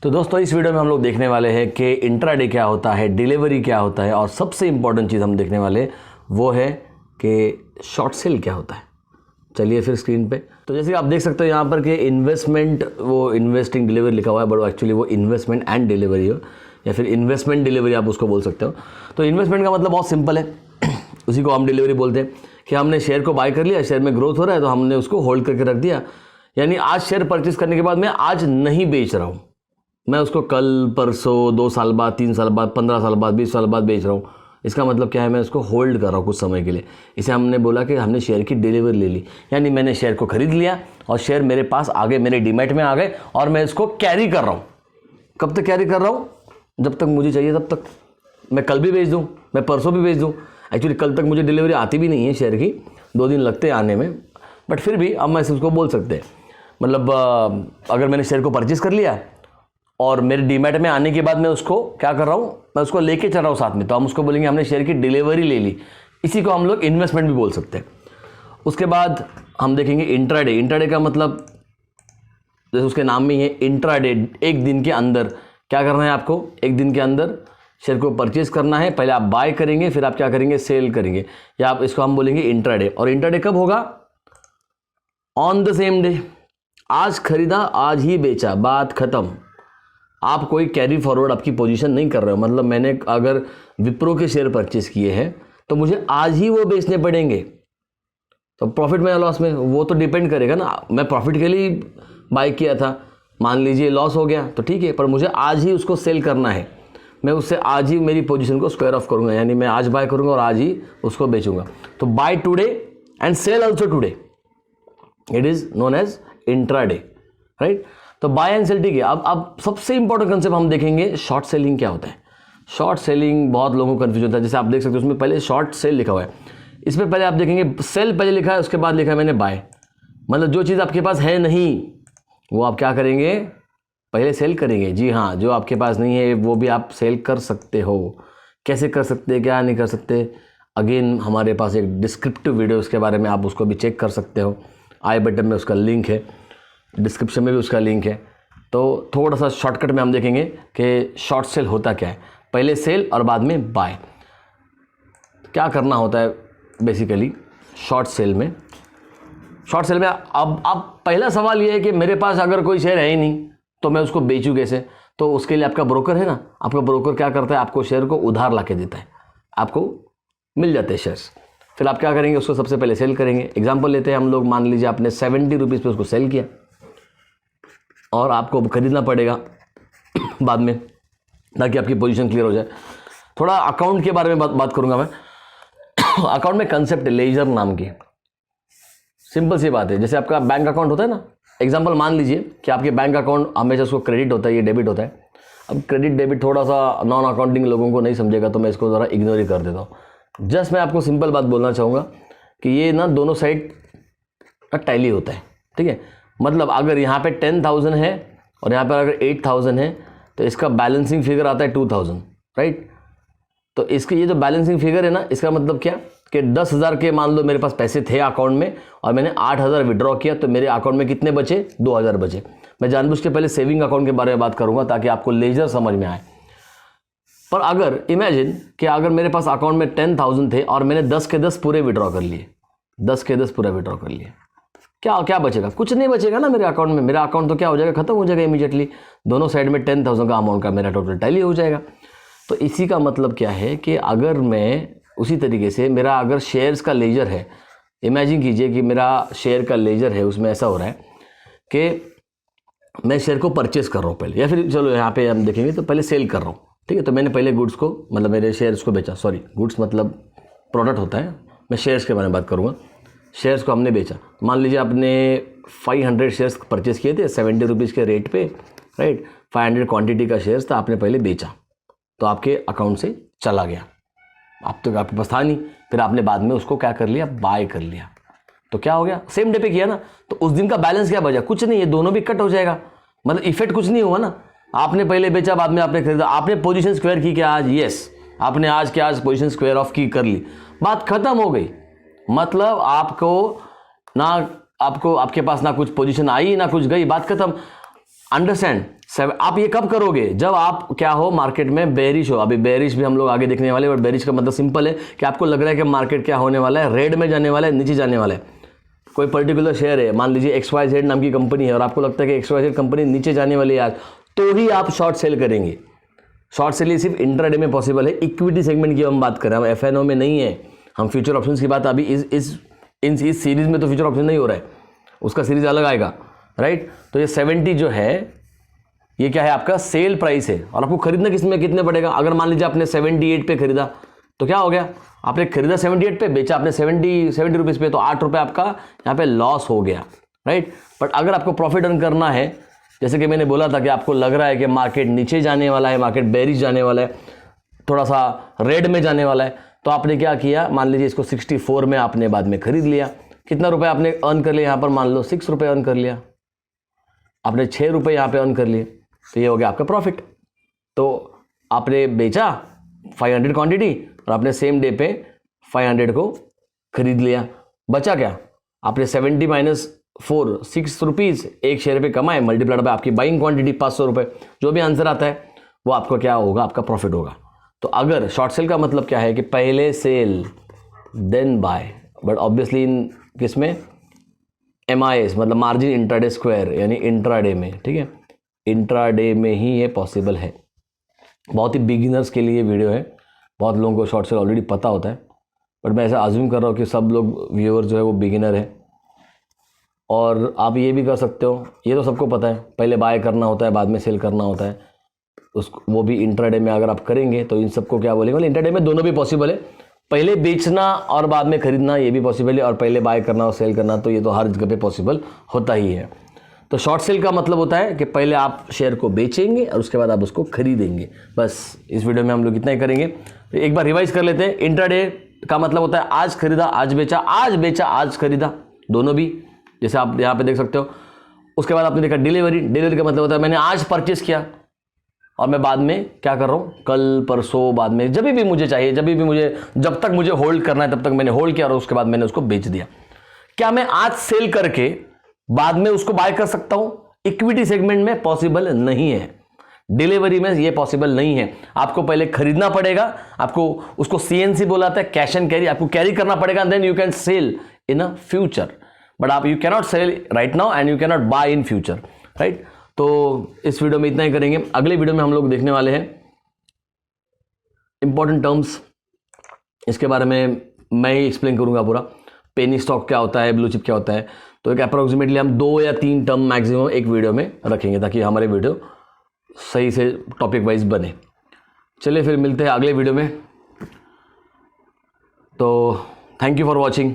तो दोस्तों इस वीडियो में हम लोग देखने वाले हैं कि इंट्राडे क्या होता है, डिलीवरी क्या होता है, और सबसे इंपॉर्टेंट चीज़ हम देखने वाले वो है कि शॉर्ट सेल क्या होता है। चलिए फिर स्क्रीन पे। तो जैसे कि आप देख सकते हो यहाँ पर कि इन्वेस्टमेंट, वो इन्वेस्टिंग डिलीवरी लिखा हुआ है, बट एक्चुअली वो इन्वेस्टमेंट एंड डिलीवरी हो, या फिर इन्वेस्टमेंट डिलीवरी आप उसको बोल सकते हो। तो इन्वेस्टमेंट का मतलब बहुत सिंपल है, उसी को हम डिलीवरी बोलते हैं कि हमने शेयर को बाय कर लिया, शेयर में ग्रोथ हो रहा है तो हमने उसको होल्ड करके रख दिया। यानी आज शेयर परचेस करने के बाद मैं आज नहीं बेच रहा हूँ, मैं उसको कल, परसों, 2 साल बाद, 3 साल बाद, 15 साल बाद, 20 साल बाद बेच रहा हूँ। इसका मतलब क्या है, मैं उसको होल्ड कर रहा हूँ कुछ समय के लिए। इसे हमने बोला कि हमने शेयर की डिलीवरी ले ली, यानी मैंने शेयर को खरीद लिया और शेयर मेरे पास आ गए, मेरे डीमैट में आ गए और मैं इसको कैरी कर रहा हूँ। कब तक कैरी कर रहा हूँ? जब तक मुझे चाहिए तब तक। मैं कल भी बेच दूँ, मैं परसों भी बेच दूँ। एक्चुअली कल तक मुझे डिलीवरी आती भी नहीं है शेयर की, 2 दिन लगते हैं आने में, बट फिर भी अब मैं उसको बोल सकते हैं। मतलब अगर मैंने शेयर को परचेस कर लिया और मेरे डीमैट में आने के बाद मैं उसको क्या कर रहा हूँ, मैं उसको लेके चल रहा हूँ साथ में, तो हम उसको बोलेंगे हमने शेयर की डिलीवरी ले ली। इसी को हम लोग इन्वेस्टमेंट भी बोल सकते हैं। उसके बाद हम देखेंगे इंट्राडे। इंट्राडे का मतलब जैसे उसके नाम में ही है, इंट्राडे, एक दिन के अंदर क्या करना है आपको, एक दिन के अंदर शेयर को परचेज करना है। पहले आप बाय करेंगे, फिर आप क्या करेंगे, सेल करेंगे, या आप इसको हम बोलेंगे इंट्राडे। और इंट्राडे कब होगा? On the same day. आज खरीदा आज ही बेचा, बात खत्म। आप कोई कैरी फॉरवर्ड आपकी पोजीशन नहीं कर रहे हो। मतलब मैंने अगर विप्रो के शेयर परचेस किए हैं तो मुझे आज ही वो बेचने पड़ेंगे, तो प्रॉफिट में या लॉस में वो तो डिपेंड करेगा ना। मैं प्रॉफिट के लिए बाय किया था, मान लीजिए लॉस हो गया तो ठीक है, पर मुझे आज ही उसको सेल करना है। मैं उससे आज ही मेरी पोजीशन को स्क्वायर ऑफ करूंगा, यानी मैं आज बाय करूंगा और आज ही उसको बेचूंगा। तो buy today and sell also today, it is known as intraday, right. तो बाय एंड सेल, ठीक है। अब सबसे इंपॉर्टेंट कंसेप्ट हम देखेंगे, शॉर्ट सेलिंग क्या होता है। शॉर्ट सेलिंग बहुत लोगों को कंफ्यूज होता है। जैसे आप देख सकते हो उसमें पहले शॉर्ट सेल लिखा हुआ है, इसमें पहले आप देखेंगे सेल पहले लिखा है, उसके बाद लिखा है मैंने बाय। मतलब जो चीज़ आपके पास है नहीं वो आप क्या करेंगे, पहले सेल करेंगे। जी हाँ, जो आपके पास नहीं है वो भी आप सेल कर सकते हो। कैसे कर सकते हैं, क्या नहीं कर सकते, अगेन हमारे पास एक डिस्क्रिप्टिव वीडियो उसके बारे में, आप उसको भी चेक कर सकते हो। आई बटन में उसका लिंक है, डिस्क्रिप्शन में भी उसका लिंक है। तो थोड़ा सा शॉर्टकट में हम देखेंगे कि शॉर्ट सेल होता क्या है, पहले सेल और बाद में बाय। क्या करना होता है बेसिकली शॉर्ट सेल में। शॉर्ट सेल में अब पहला सवाल ये है कि मेरे पास अगर कोई शेयर है ही नहीं तो मैं उसको बेचूं कैसे। तो उसके लिए आपका ब्रोकर है ना, आपका ब्रोकर क्या करता है, आपको शेयर को उधार ला के देता है, आपको मिल जाते हैं शेयर्स। फिर आप क्या करेंगे, उसको सबसे पहले सेल करेंगे। एग्जाम्पल लेते हैं हम लोग, मान लीजिए आपने 70 रुपीज़ पे उसको सेल किया और आपको खरीदना पड़ेगा बाद में, ताकि आपकी पोजीशन क्लियर हो जाए। थोड़ा अकाउंट के बारे में बात करूंगा मैं। अकाउंट में कंसेप्ट है लेजर नाम की, सिंपल सी बात है। जैसे आपका बैंक अकाउंट होता है ना, एग्जाम्पल मान लीजिए कि आपके बैंक अकाउंट हमेशा उसको क्रेडिट होता है, ये डेबिट होता है। अब क्रेडिट डेबिट थोड़ा सा नॉन अकाउंटिंग लोगों को नहीं समझेगा, तो मैं इसको ज़रा इग्नोर ही कर देता हूँ। जस्ट मैं आपको सिंपल बात बोलना चाहूँगा कि ये ना दोनों साइड का टैली होता है, ठीक है। मतलब अगर यहाँ पे 10,000 है और यहाँ पर अगर 8,000 है तो इसका बैलेंसिंग फिगर आता है 2,000, राइट। तो इसके ये जो बैलेंसिंग फिगर है ना, इसका मतलब क्या कि 10,000 के मान लो मेरे पास पैसे थे अकाउंट में और मैंने 8,000 विड्रॉ किया, तो मेरे अकाउंट में कितने बचे, 2,000 बचे। मैं जानबूझ के पहले सेविंग अकाउंट के बारे में बात करूंगा ताकि आपको लेजर समझ में आए। पर अगर इमेजिन कि अगर मेरे पास अकाउंट में 10,000 थे और मैंने 10 के 10 पूरे विड्रॉ कर लिए, 10 के 10 पूरा विड्रॉ कर लिए, क्या बचेगा? कुछ नहीं बचेगा ना मेरे अकाउंट में। मेरा अकाउंट तो क्या हो जाएगा, खत्म हो जाएगा इमीडिएटली। दोनों साइड में 10,000 का अमाउंट का मेरा टोटल टैली हो जाएगा। तो इसी का मतलब क्या है कि अगर मैं उसी तरीके से मेरा अगर शेयर्स का लेजर है, इमेजिन कीजिए कि मेरा शेयर का लेजर है, उसमें ऐसा हो रहा है कि मैं शेयर को परचेस कर रहा हूँ पहले, या फिर चलो यहाँ पे हम देखेंगे तो पहले सेल कर रहा हूँ, ठीक है। तो मैंने पहले गुड्स को, मतलब मेरे शेयर्स को बेचा, सॉरी गुड्स मतलब प्रोडक्ट होता है, मैं शेयर्स के बारे में बात करूँगा। शेयर्स को हमने बेचा, मान लीजिए आपने 500 शेयर्स परचेस किए थे 70 रुपीज़ के रेट पे, राइट। 500 क्वांटिटी का शेयर्स था, आपने पहले बेचा तो आपके अकाउंट से चला गया, अब तो आपके पास था नहीं। फिर आपने बाद में उसको क्या कर लिया, बाय कर लिया। तो क्या हो गया, सेम डे पे किया ना, तो उस दिन का बैलेंस क्या बचा, कुछ नहीं, ये दोनों भी कट हो जाएगा। मतलब इफेक्ट कुछ नहीं हुआ ना। आपने पहले बेचा, बाद में आपने खरीदा, आपने पोजीशन स्क्वायर की क्या आज, यस आपने आज के आज पोजीशन स्क्वायर ऑफ की कर ली, बात खत्म हो गई। मतलब आपके पास ना कुछ पोजीशन आई ना कुछ गई, बात खत्म। अंडरस्टैंड, आप ये कब करोगे? जब आप क्या हो, मार्केट में बेरिश हो। अभी बेरिश भी हम लोग आगे देखने वाले हैं, बट बेरिश का मतलब सिंपल है कि आपको लग रहा है कि मार्केट क्या होने वाला है, रेड में जाने वाला है, नीचे जाने वाला है। कोई पर्टिकुलर शेयर है, मान लीजिए XYZ नाम की कंपनी है, और आपको लगता है कि XYZ कंपनी नीचे जाने वाली है आज, तो ही आप शॉर्ट सेल करेंगे। शॉर्ट सेल सिर्फ इंट्राडे में पॉसिबल है। इक्विटी सेगमेंट की हम बात कर रहे हैं, हम FNO में नहीं है। हम फ्यूचर ऑप्शंस की बात अभी इस सीरीज में तो फ्यूचर ऑप्शन नहीं हो रहा है, उसका सीरीज अलग आएगा, राइट। तो ये 70 जो है ये क्या है, आपका सेल प्राइस है। और आपको खरीदना किसमें कितने पड़ेगा? अगर मान लीजिए आपने 78 पे खरीदा तो क्या हो गया, आपने खरीदा 78 पे, बेचा आपने 70 रुपीज़ पे, तो 8 रुपये आपका यहाँ पे लॉस हो गया, राइट। बट अगर आपको प्रॉफिट अर्न करना है, जैसे कि मैंने बोला था कि आपको लग रहा है कि मार्केट नीचे जाने वाला है, मार्केट बेरिश जाने वाला है, थोड़ा सा रेड में जाने वाला है, तो आपने क्या किया, मान लीजिए इसको 64 में आपने बाद में खरीद लिया। कितना रुपए आपने अर्न कर लिया यहाँ पर? मान लो 6 रुपये अर्न कर लिया आपने, 6 रुपये यहाँ पे अर्न कर लिए, तो ये हो गया आपका प्रॉफिट। तो आपने बेचा 500 क्वांटिटी और आपने सेम डे पे 500 को खरीद लिया। बचा क्या? आपने 70 माइनस 4 6 रुपीज़ एक शेयर पे कमाए, मल्टीप्लाइड बाय आपकी बाइंग क्वांटिटी 500 रुपये। जो भी आंसर आता है वो आपको क्या होगा, आपका प्रॉफिट होगा। तो अगर शॉर्ट सेल का मतलब क्या है कि पहले sell then buy, but obviously in किसमें, MIS मतलब मार्जिन इंट्राडे स्क्वायर, यानी इंट्राडे में, ठीक है, इंट्राडे में ही ये पॉसिबल है। बहुत ही बिगिनर्स के लिए वीडियो है, बहुत लोगों को शॉर्ट सेल ऑलरेडी पता होता है, बट मैं ऐसा अज्यूम कर रहा हूँ कि सब लोग व्यूअर जो है वो बिगिनर है। और आप ये भी कर सकते हो, ये तो सबको पता है, पहले बाय करना होता है बाद में सेल करना होता है, उसको वो भी इंट्राडे में अगर आप करेंगे तो इन सबको क्या बोलेंगे, मतलब इंट्राडे में दोनों भी पॉसिबल है। पहले बेचना और बाद में खरीदना ये भी पॉसिबल है, और पहले बाय करना और सेल करना तो ये तो हर जगह पे पॉसिबल होता ही है। तो शॉर्ट सेल का मतलब होता है कि पहले आप शेयर को बेचेंगे और उसके बाद आप उसको खरीदेंगे। बस इस वीडियो में हम लोग इतना ही करेंगे। तो एक बार रिवाइज कर लेते हैं। इंट्राडे का मतलब होता है आज खरीदा आज बेचा, आज बेचा आज खरीदा, दोनों भी, जैसे आप यहाँ पे देख सकते हो। उसके बाद आपने देखा डिलीवरी, डिलीवरी का मतलब होता है मैंने आज परचेस किया और मैं बाद में क्या कर रहा हूँ, कल परसों बाद में जब भी मुझे चाहिए, जब तक मुझे होल्ड करना है तब तक मैंने होल्ड किया और उसके बाद मैंने उसको बेच दिया। क्या मैं आज सेल करके बाद में उसको बाय कर सकता हूं? इक्विटी सेगमेंट में पॉसिबल नहीं है, डिलीवरी में ये पॉसिबल नहीं है। आपको पहले खरीदना पड़ेगा, आपको उसको CNC बोला जाता है, कैश एंड कैरी, आपको कैरी करना पड़ेगा, then you can sell in a future, but आप you cannot sell right now and you cannot buy in future, right. तो इस वीडियो में इतना ही करेंगे। अगले वीडियो में हम लोग देखने वाले हैं इंपॉर्टेंट टर्म्स, इसके बारे में मैं ही एक्सप्लेन करूंगा पूरा। पेनी स्टॉक क्या होता है, ब्लू चिप क्या होता है, तो एक अप्रोक्सीमेटली हम 2 या 3 टर्म मैक्सिमम एक वीडियो में रखेंगे ताकि हमारे वीडियो सही से टॉपिक वाइज बने। चलिए फिर मिलते हैं अगले वीडियो में। तो थैंक यू फॉर वॉचिंग।